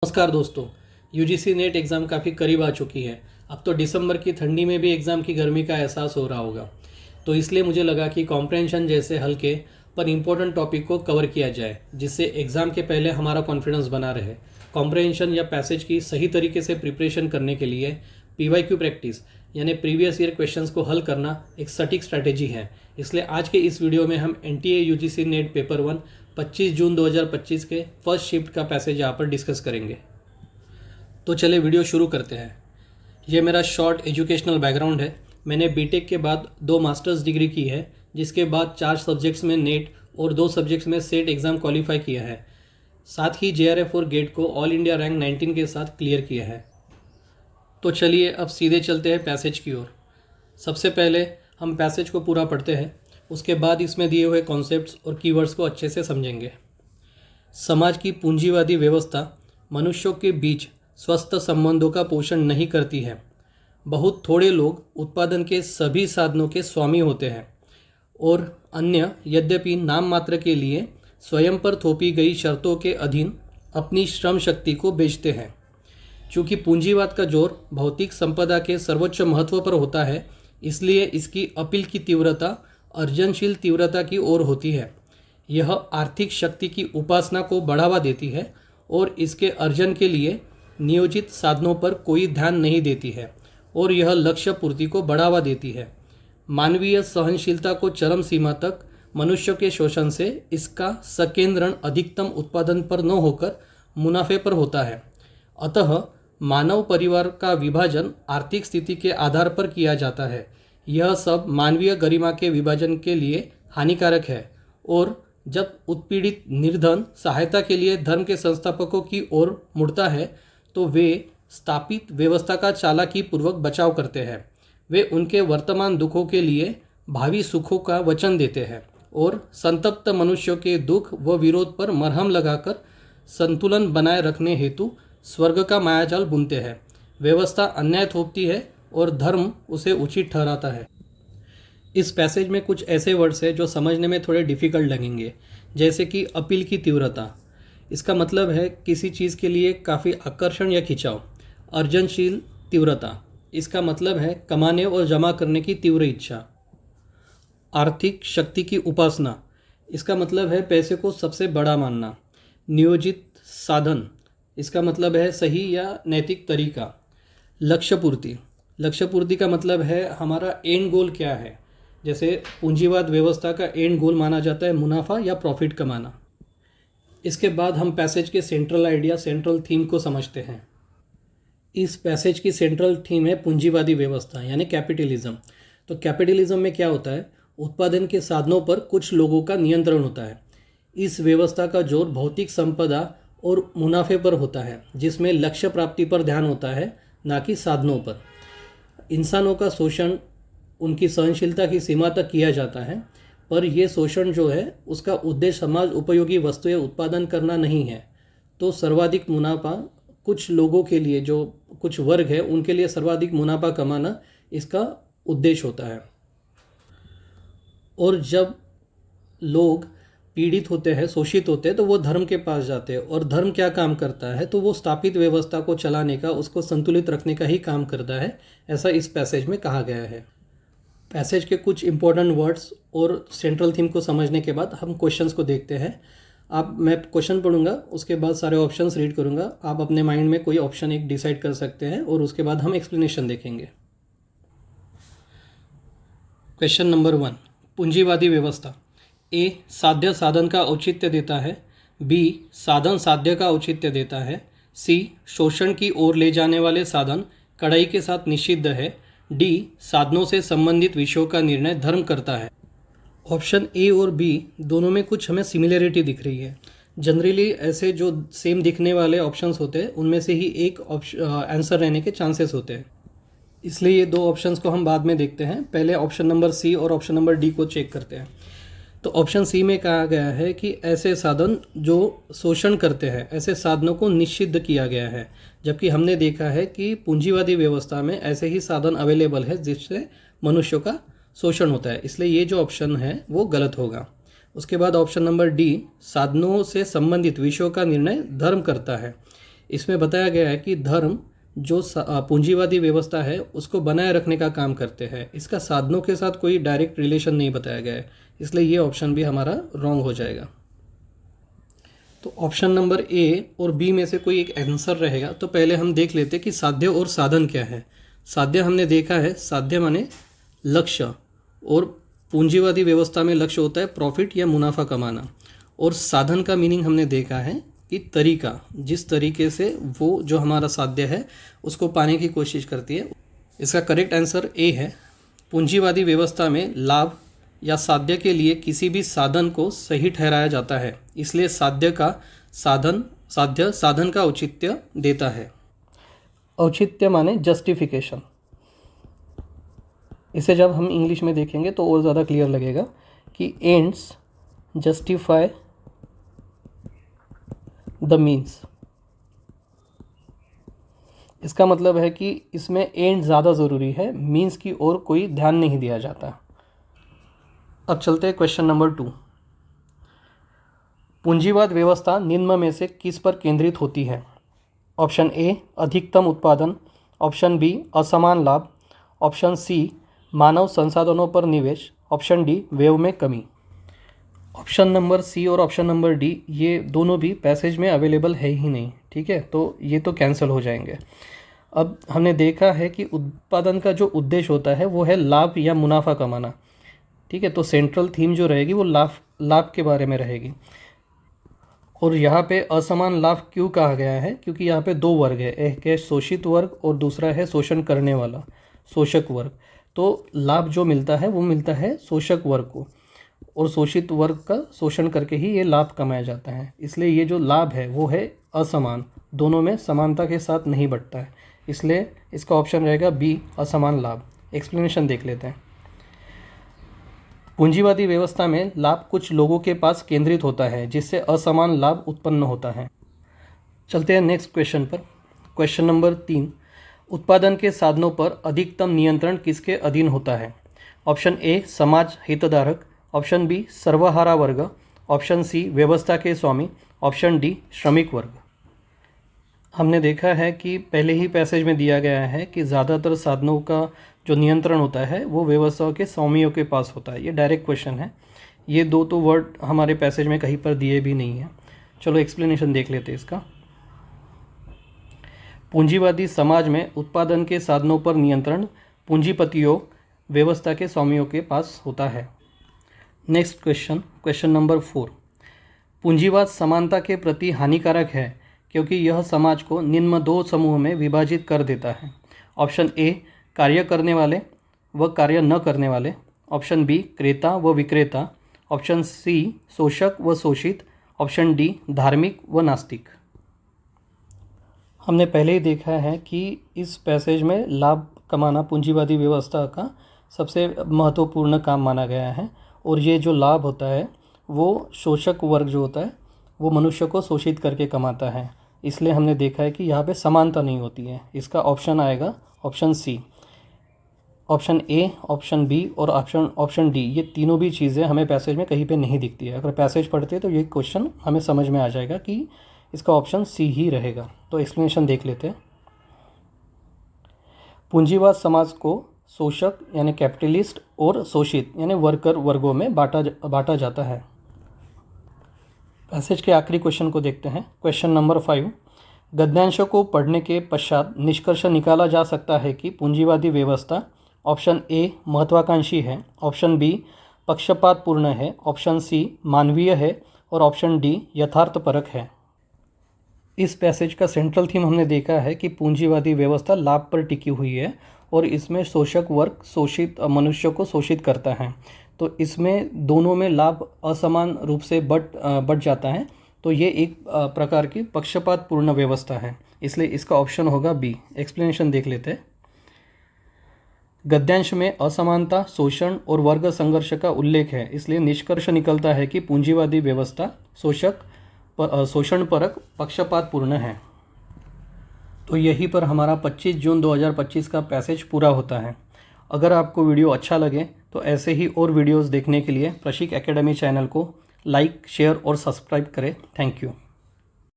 नमस्कार दोस्तों। UGC net exam काफ़ी करीब आ चुकी है। अब तो दिसंबर की ठंडी में भी एग्ज़ाम की गर्मी का एहसास हो रहा होगा। तो इसलिए मुझे लगा कि कॉम्प्रहेंशन जैसे हल्के पर इम्पोर्टेंट टॉपिक को कवर किया जाए, जिससे एग्ज़ाम के पहले हमारा कॉन्फिडेंस बना रहे। कॉम्प्रहेंशन या पैसेज की सही तरीके से प्रिपरेशन करने के लिए PYQ प्रैक्टिस यानी प्रीवियस ईयर क्वेश्चंस को हल करना एक सटीक स्ट्रैटेजी है। इसलिए आज के इस वीडियो में हम NTA UGC नेट पेपर 1 25 जून 2025 के फर्स्ट शिफ्ट का पैसेज यहाँ पर डिस्कस करेंगे। तो चले वीडियो शुरू करते हैं। ये मेरा शॉर्ट एजुकेशनल बैकग्राउंड है। मैंने बीटेक के बाद 2 मास्टर्स डिग्री की है, जिसके बाद 4 सब्जेक्ट्स में नेट और 2 सब्जेक्ट्स में सेट एग्ज़ाम क्वालिफाई किया है। साथ ही JRF और गेट को ऑल इंडिया रैंक 19 के साथ क्लियर किया है। तो चलिए अब सीधे चलते हैं पैसेज की ओर। सबसे पहले हम पैसेज को पूरा पढ़ते हैं, उसके बाद इसमें दिए हुए कॉन्सेप्ट्स और कीवर्ड्स को अच्छे से समझेंगे। समाज की पूंजीवादी व्यवस्था मनुष्यों के बीच स्वस्थ संबंधों का पोषण नहीं करती है। बहुत थोड़े लोग उत्पादन के सभी साधनों के स्वामी होते हैं और अन्य यद्यपि नाम मात्र के लिए स्वयं पर थोपी गई शर्तों के अधीन अपनी श्रम शक्ति को बेचते हैं। चूँकि पूंजीवाद का जोर भौतिक संपदा के सर्वोच्च महत्व पर होता है, इसलिए इसकी अपील की तीव्रता अर्जनशील तीव्रता की ओर होती है। यह आर्थिक शक्ति की उपासना को बढ़ावा देती है और इसके अर्जन के लिए नियोजित साधनों पर कोई ध्यान नहीं देती है और यह लक्ष्य पूर्ति को बढ़ावा देती है। मानवीय सहनशीलता को चरम सीमा तक मनुष्य के शोषण से इसका संकेंद्रण अधिकतम उत्पादन पर न होकर मुनाफे पर होता है। अतः मानव परिवार का विभाजन आर्थिक स्थिति के आधार पर किया जाता है। यह सब मानवीय गरिमा के विभाजन के लिए हानिकारक है और जब उत्पीड़ित निर्धन सहायता के लिए धर्म के संस्थापकों की ओर मुड़ता है तो वे स्थापित व्यवस्था का चालाकी पूर्वक बचाव करते हैं। वे उनके वर्तमान दुखों के लिए भावी सुखों का वचन देते हैं और संतप्त मनुष्यों के दुख व विरोध पर मरहम लगाकर संतुलन बनाए रखने हेतु स्वर्ग का मायाजाल बुनते हैं। व्यवस्था अन्याय थोपती है और धर्म उसे उचित ठहराता है। इस पैसेज में कुछ ऐसे वर्ड्स हैं जो समझने में थोड़े डिफ़िकल्ट लगेंगे, जैसे कि अपील की तीव्रता। इसका मतलब है किसी चीज़ के लिए काफ़ी आकर्षण या खिंचाव। अर्जनशील तीव्रता, इसका मतलब है कमाने और जमा करने की तीव्र इच्छा। आर्थिक शक्ति की उपासना, इसका मतलब है पैसे को सबसे बड़ा मानना। नियोजित साधन, इसका मतलब है सही या नैतिक तरीका। लक्ष्य पूर्ति, लक्ष्य पूर्ति का मतलब है हमारा एंड गोल क्या है। जैसे पूंजीवाद व्यवस्था का एंड गोल माना जाता है मुनाफा या प्रॉफिट कमाना। इसके बाद हम पैसेज के सेंट्रल आइडिया, सेंट्रल थीम को समझते हैं। इस पैसेज की सेंट्रल थीम है पूंजीवादी व्यवस्था यानी कैपिटलिज्म। तो कैपिटलिज्म में क्या होता है, उत्पादन के साधनों पर कुछ लोगों का नियंत्रण होता है। इस व्यवस्था का जोर भौतिक संपदा और मुनाफे पर होता है, जिसमें लक्ष्य प्राप्ति पर ध्यान होता है, ना कि साधनों पर। इंसानों का शोषण उनकी सहनशीलता की सीमा तक किया जाता है, पर यह शोषण जो है उसका उद्देश्य समाज उपयोगी वस्तुएं उत्पादन करना नहीं है। तो सर्वाधिक मुनाफा कुछ लोगों के लिए, जो कुछ वर्ग है उनके लिए सर्वाधिक मुनाफा कमाना इसका उद्देश्य होता है। और जब लोग पीड़ित होते हैं, शोषित होते हैं, तो वो धर्म के पास जाते हैं। और धर्म क्या काम करता है, तो वो स्थापित व्यवस्था को चलाने का, उसको संतुलित रखने का ही काम करता है। ऐसा इस पैसेज में कहा गया है। पैसेज के कुछ इंपॉर्टेंट वर्ड्स और सेंट्रल थीम को समझने के बाद हम क्वेश्चंस को देखते हैं। मैं क्वेश्चन पढ़ूंगा, उसके बाद सारे ऑप्शंस रीड करूंगा। आप अपने माइंड में कोई ऑप्शन एक डिसाइड कर सकते हैं और उसके बाद हम एक्सप्लेनेशन देखेंगे। क्वेश्चन नंबर 1, पूंजीवादी व्यवस्था। ए साध्य साधन का औचित्य देता है। बी साधन साध्य का औचित्य देता है। सी शोषण की ओर ले जाने वाले साधन कड़ाई के साथ निषिद्ध है। डी साधनों से संबंधित विषयों का निर्णय धर्म करता है। ऑप्शन ए और बी दोनों में कुछ हमें सिमिलरिटी दिख रही है। जनरली ऐसे जो सेम दिखने वाले ऑप्शंस होते हैं उनमें से ही एक आंसर रहने के चांसेस होते हैं, इसलिए ये 2 ऑप्शंस को हम बाद में देखते हैं। पहले ऑप्शन नंबर सी और ऑप्शन नंबर डी को चेक करते हैं। तो ऑप्शन सी में कहा गया है कि ऐसे साधन जो शोषण करते हैं, ऐसे साधनों को निषिद्ध किया गया है, जबकि हमने देखा है कि पूंजीवादी व्यवस्था में ऐसे ही साधन अवेलेबल है जिससे मनुष्यों का शोषण होता है। इसलिए ये जो ऑप्शन है वो गलत होगा। उसके बाद ऑप्शन नंबर डी, साधनों से संबंधित विषयों का निर्णय धर्म करता है। इसमें बताया गया है कि धर्म जो पूंजीवादी व्यवस्था है उसको बनाए रखने का काम करते हैं। इसका साधनों के साथ कोई डायरेक्ट रिलेशन नहीं बताया गया है, इसलिए ये ऑप्शन भी हमारा रॉन्ग हो जाएगा। तो ऑप्शन नंबर ए और बी में से कोई एक आंसर रहेगा। तो पहले हम देख लेते कि साध्य और साधन क्या है। साध्य हमने देखा है, साध्य माने लक्ष्य, और पूंजीवादी व्यवस्था में लक्ष्य होता है प्रॉफिट या मुनाफा कमाना। और साधन का मीनिंग हमने देखा है कि तरीका, जिस तरीके से वो जो हमारा साध्य है उसको पाने की कोशिश करती है। इसका करेक्ट आंसर ए है। पूंजीवादी व्यवस्था में लाभ या साध्य के लिए किसी भी साधन को सही ठहराया जाता है, इसलिए साध्य साधन का औचित्य देता है। औचित्य माने जस्टिफिकेशन। इसे जब हम इंग्लिश में देखेंगे तो और ज़्यादा क्लियर लगेगा कि एंड्स जस्टिफाई द मीन्स। इसका मतलब है कि इसमें एंड ज़्यादा ज़रूरी है, मीन्स की ओर कोई ध्यान नहीं दिया जाता। अब चलते हैं क्वेश्चन नंबर 2। पूंजीवाद व्यवस्था निम्न में से किस पर केंद्रित होती है? ऑप्शन ए अधिकतम उत्पादन, ऑप्शन बी असमान लाभ, ऑप्शन सी मानव संसाधनों पर निवेश, ऑप्शन डी व्यय में कमी। ऑप्शन नंबर सी और ऑप्शन नंबर डी ये दोनों भी पैसेज में अवेलेबल है ही नहीं, ठीक है, तो ये तो कैंसिल हो जाएंगे। अब हमने देखा है कि उत्पादन का जो उद्देश्य होता है वो है लाभ या मुनाफा कमाना, ठीक है, तो सेंट्रल थीम जो रहेगी वो लाभ के बारे में रहेगी। और यहाँ पे असमान लाभ क्यों कहा गया है? क्योंकि यहाँ पे दो वर्ग है, एक है शोषित वर्ग और दूसरा है शोषण करने वाला शोषक वर्ग। तो लाभ जो मिलता है वो मिलता है शोषक वर्ग को, और शोषित वर्ग का शोषण करके ही ये लाभ कमाया जाता है। इसलिए ये जो लाभ है वो है असमान, दोनों में समानता के साथ नहीं बंटता है, इसलिए इसका ऑप्शन रहेगा बी असमान लाभ। एक्सप्लेनेशन देख लेते हैं। पूंजीवादी व्यवस्था में लाभ कुछ लोगों के पास केंद्रित होता है, जिससे असमान लाभ उत्पन्न होता है। चलते हैं नेक्स्ट क्वेश्चन पर। क्वेश्चन नंबर 3, उत्पादन के साधनों पर अधिकतम नियंत्रण किसके अधीन होता है? ऑप्शन ए समाज हितधारक, ऑप्शन बी सर्वहारा वर्ग, ऑप्शन सी व्यवस्था के स्वामी, ऑप्शन डी श्रमिक वर्ग। हमने देखा है कि पहले ही पैसेज में दिया गया है कि ज़्यादातर साधनों का जो नियंत्रण होता है वो व्यवस्था के स्वामियों के पास होता है। ये डायरेक्ट क्वेश्चन है, ये दो तो वर्ड हमारे पैसेज में कहीं पर दिए भी नहीं हैं। चलो एक्सप्लेनेशन देख लेते हैं इसका। पूंजीवादी समाज में उत्पादन के साधनों पर नियंत्रण पूंजीपतियों व्यवस्था के स्वामियों के पास होता है। Next question, question number 4। पूंजीवाद समानता के प्रति हानिकारक है क्योंकि यह समाज को निम्न दो समूह में विभाजित कर देता है। ऑप्शन ए कार्य करने वाले व कार्य न करने वाले, ऑप्शन बी क्रेता व विक्रेता, ऑप्शन सी शोषक व शोषित, ऑप्शन डी धार्मिक व नास्तिक। हमने पहले ही देखा है कि इस पैसेज में लाभ कमाना पूंजीवादी व्यवस्था का सबसे महत्वपूर्ण काम माना गया है, और ये जो लाभ होता है वो शोषक वर्ग जो होता है वो मनुष्य को शोषित करके कमाता है। इसलिए हमने देखा है कि यहाँ पे समानता नहीं होती है। इसका ऑप्शन आएगा option C. Option A, option B और ऑप्शन डी, ये तीनों भी चीज़ें हमें पैसेज में कहीं पे नहीं दिखती है। अगर पैसेज पढ़ते तो ये क्वेश्चन हमें समझ में आ जाएगा कि इसका ऑप्शन सी ही रहेगा। तो एक्सप्लेनेशन देख लेते हैं। पूंजीवाद समाज को शोषक यानी कैपिटलिस्ट और शोषित यानी वर्कर वर्गों में बांटा जाता है। पैसेज के आखिरी क्वेश्चन को देखते हैं। Question number 5। गद्यांशों को पढ़ने के पश्चात निष्कर्ष निकाला जा सकता है कि पूंजीवादी व्यवस्था ऑप्शन ए महत्वाकांक्षी है, ऑप्शन बी पक्षपातपूर्ण है, ऑप्शन सी मानवीय है और ऑप्शन डी यथार्थपरक है। इस पैसेज का सेंट्रल थीम हमने देखा है कि पूंजीवादी व्यवस्था लाभ पर टिकी हुई है और इसमें शोषक वर्ग शोषित मनुष्य को शोषित करता है। तो इसमें दोनों में लाभ असमान रूप से बढ़ जाता है, तो ये एक प्रकार की पक्षपातपूर्ण व्यवस्था है, इसलिए इसका ऑप्शन होगा बी। एक्सप्लेनेशन देख लेते हैं। गद्यांश में असमानता, शोषण और वर्ग संघर्ष का उल्लेख है, इसलिए निष्कर्ष निकलता है कि पूंजीवादी व्यवस्था शोषणपरक पक्षपातपूर्ण है। तो यहीं पर हमारा 25 जून 2025 का पैसेज पूरा होता है। अगर आपको वीडियो अच्छा लगे तो ऐसे ही और वीडियोस देखने के लिए प्रशिक एकेडमी चैनल को लाइक, शेयर और सब्सक्राइब करें। Thank you.